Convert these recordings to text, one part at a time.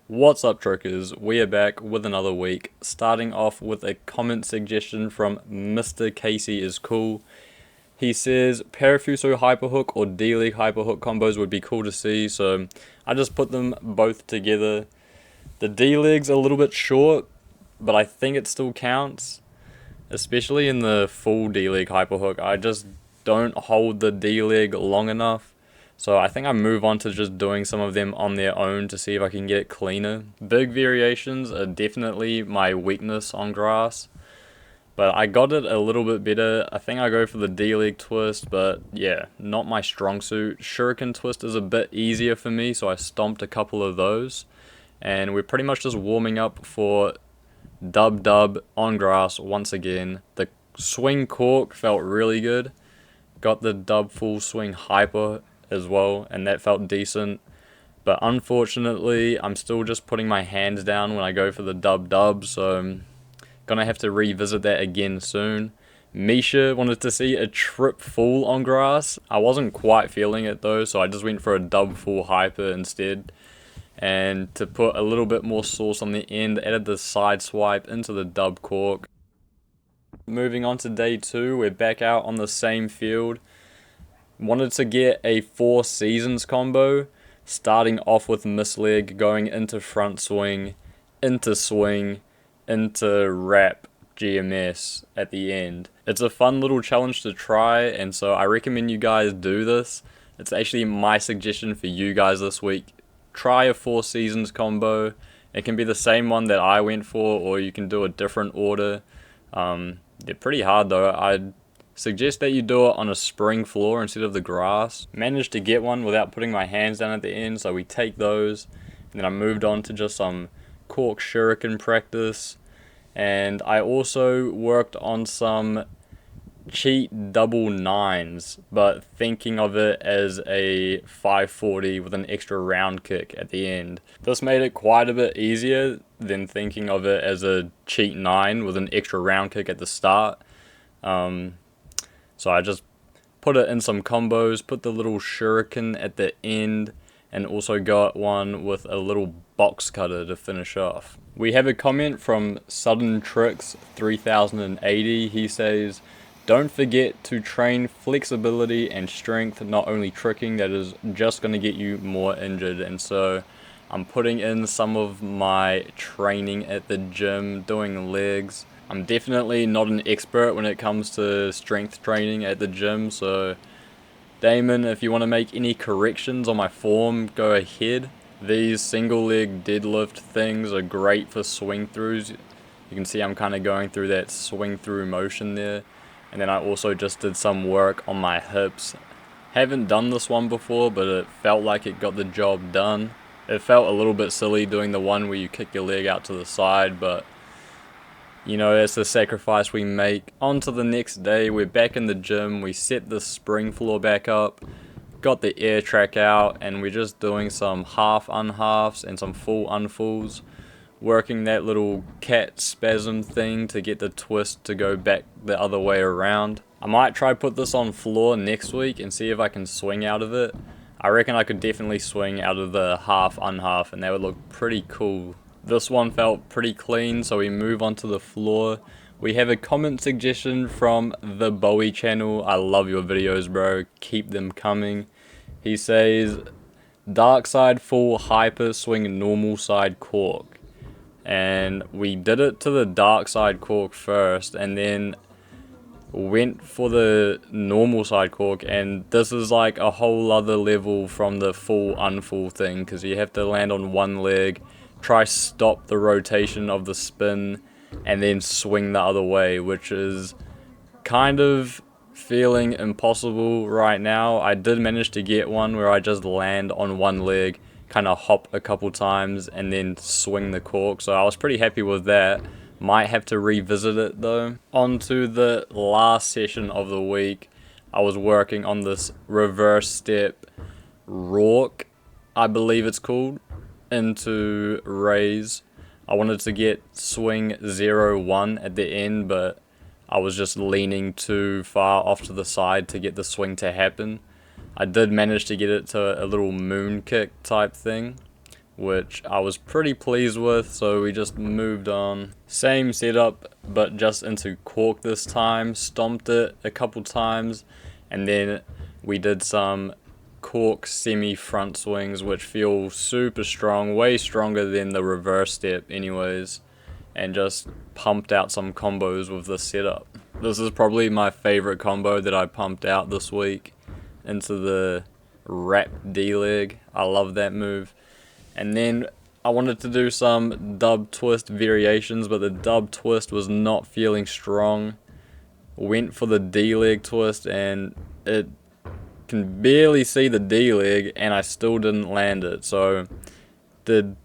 What's up, Trokers? We are back with another week, starting off with a comment suggestion from Mr. Casey is cool. He says Parafuso Hyperhook or D-League Hyperhook combos would be cool to see, so I just put them both together. The D-League's a little bit short, but I think it still counts, especially in the full D-League Hyperhook. I just don't hold the D-League long enough. So I think I move on to just doing some of them on their own to see if I can get it cleaner. Big variations are definitely my weakness on grass, but I got it a little bit better. I think I go for the D-League twist, but yeah, not my strong suit. Shuriken twist is a bit easier for me, so I stomped a couple of those. And we're pretty much just warming up for Dub Dub on grass once again. The swing cork felt really good. Got the dub full swing hyper as well, and that felt decent. But unfortunately, I'm still just putting my hands down when I go for the dub dub, so I'm gonna have to revisit that again soon. Misha wanted to see a trip full on grass. I wasn't quite feeling it though, so I just went for a dub full hyper instead. And to put a little bit more sauce on the end, added the side swipe into the dub cork. Moving on to day 2, we're back out on the same field. Wanted to get a 4 seasons combo, starting off with misleg, going into front swing, into wrap GMS at the end. It's a fun little challenge to try, and so I recommend you guys do this. It's actually my suggestion for you guys this week. Try a 4 seasons combo. It can be the same one that I went for, or you can do a different order. They're pretty hard though. I'd suggest that you do it on a spring floor instead of the grass. Managed to get one without putting my hands down at the end, so we take those. And then I moved on to just some cork shuriken practice. And I also worked on some cheat double nines, but thinking of it as a 540 with an extra round kick at the end. This made it quite a bit easier than thinking of it as a cheat 9 with an extra round kick at the start. So I just put it in some combos, put the little shuriken at the end, and also got one with a little box cutter to finish off. We have a comment from Sudden Tricks 3080. He says, don't forget to train flexibility and strength, not only tricking. That is just going to get you more injured. And so I'm putting in some of my training at the gym, doing legs. I'm definitely not an expert when it comes to strength training at the gym, so Damon, if you want to make any corrections on my form, go ahead. These single leg deadlift things are great for swing throughs. You can see I'm kind of going through that swing through motion there. And then I also just did some work on my hips. Haven't done this one before, but it felt like it got the job done. It felt a little bit silly doing the one where you kick your leg out to the side, but you know, it's the sacrifice we make. On to the next day, we're back in the gym, we set the spring floor back up, got the air track out, and we're just doing some half unhalves and some full unfulls, working that little cat spasm thing to get the twist to go back the other way around. I might try put this on floor next week and see if I can swing out of it. I reckon I could definitely swing out of the half unhalf and that would look pretty cool. This one felt pretty clean, so we move on to the floor. We have a comment suggestion from the Bowie channel. I love your videos, bro. Keep them coming. He says, dark side full hyper swing normal side cork. And we did it to the dark side cork first, and then went for the normal side cork, and this is like a whole other level from the full unfull thing, because you have to land on one leg, try stop the rotation of the spin, and then swing the other way, which is kind of feeling impossible right now. I did manage to get one where I just land on one leg, kind of hop a couple times, and then swing the cork, so I was pretty happy with that. Might have to revisit it though. On to the last session of the week. I was working on this reverse step Rourke, I believe it's called, into raise. I wanted to get swing 0-1 at the end, but I was just leaning too far off to the side to get the swing to happen. I did manage to get it to a little moon kick type thing, which I was pretty pleased with, so we just moved on. Same setup, but just into cork this time. Stomped it a couple times, and then we did some cork semi front swings, which feel super strong, way stronger than the reverse step anyways, and just pumped out some combos with this setup. This is probably my favorite combo that I pumped out this week into the wrap D-leg. I love that move. And then I wanted to do some dub twist variations, but the dub twist was not feeling strong. Went for the D-leg twist, and it can barely see the D-leg, and I still didn't land it. So did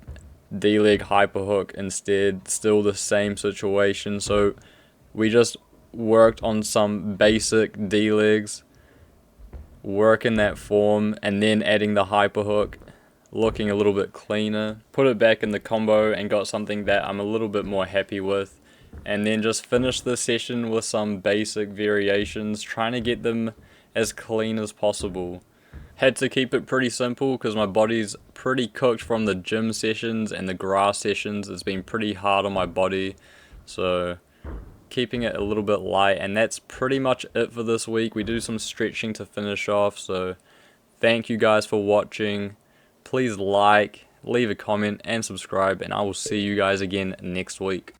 D-leg hyper hook instead. Still the same situation. So we just worked on some basic D-legs, working that form, and then adding the hyper hook, looking a little bit cleaner. Put it back in the combo and got something that I'm a little bit more happy with. And then just finished the session with some basic variations, trying to get them as clean as possible. Had to keep it pretty simple because my body's pretty cooked from the gym sessions and the grass sessions. It's been pretty hard on my body, so keeping it a little bit light. And that's pretty much it for this week. We do some stretching to finish off, so thank you guys for watching. Please like, leave a comment, and subscribe, and I will see you guys again next week.